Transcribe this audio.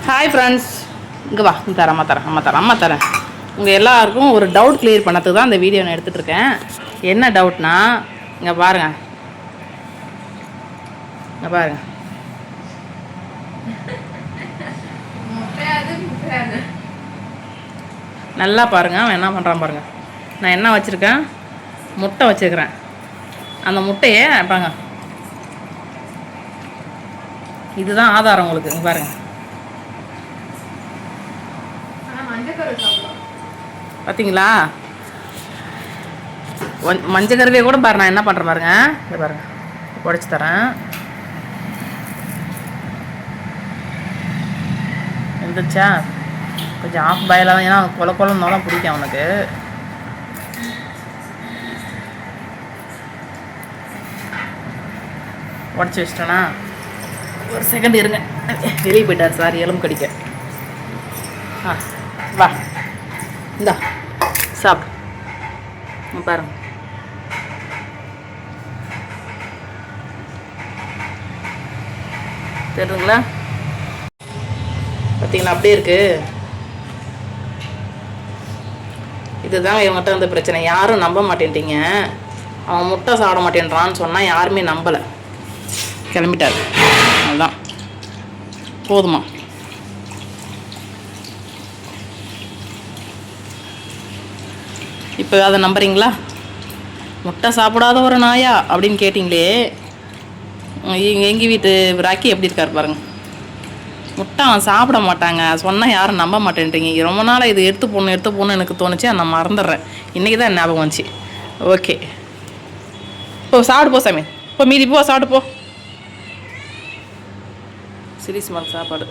Hi friends, இங்கே வா. அம்மா தரேன். உங்கள் எல்லாருக்கும் ஒரு டவுட் கிளியர் பண்ணதுக்கு தான் இந்த வீடியோ நான் எடுத்துகிட்ருக்கேன். என்ன டவுட்னா, இங்கே பாருங்கள். நல்லா பாருங்கள். அவன் என்ன பண்ணுறான் பாருங்கள். நான் என்ன வச்சுருக்கேன்? முட்டை வச்சுருக்கிறேன். அந்த முட்டையை பாருங்க, இதுதான் ஆதாரம் உங்களுக்கு. இங்கே பாருங்கள், பார்த்தீங்களா? மஞ்சள் கருவியை கூட பாரு. நான் என்ன பண்ணுறேன் பாருங்க. இதை பாருங்க, உடச்சி தரேன். இருந்துச்சா? கொஞ்சம் ஆஃப் பாயிலாக தான், ஏன்னா கொலன்னு தான் பிடிக்கும் அவனுக்கு. உடச்சி வச்சிட்டேனா? ஒரு செகண்ட் இருங்க, வெளியே போயிட்டார் சார், எலும்பு கடிக்க. வா, இந்தா சாப்பிடு. பாருங்க, தெரியுங்களா? பார்த்தீங்களா? அப்படியே இருக்கு. இதுதான் இவங்ககிட்ட வந்து பிரச்சனை. யாரும் நம்ப மாட்டேன்ட்டீங்க. அவன் முட்டை சாப்பிட மாட்டேன்றான்னு சொன்னால் யாருமே நம்பலை. கிளம்பிட்டார். அதுதான் போதுமா? இப்போ அதை நம்புறீங்களா? முட்டை சாப்பிடாத ஒரு நாயா அப்படின்னு கேட்டிங்களே. எங்கள் வீட்டு ராக்கி எப்படி இருக்கார் பாருங்க. முட்டை அவன் சாப்பிட மாட்டாங்க சொன்னால் யாரும் நம்ப மாட்டேன்றீங்க. ரொம்ப நாளாக இது எடுத்து போகணுன்னு எனக்கு தோணுச்சு. நான் மறந்துடுறேன். இன்றைக்கி தான் ஞாபகம் வந்துச்சு. ஓகே, இப்போ சாப்பிடு போ சாமி. இப்போ மீதி போ, சாப்பிட்டு போ. சிரிஸ் சாப்பாடு.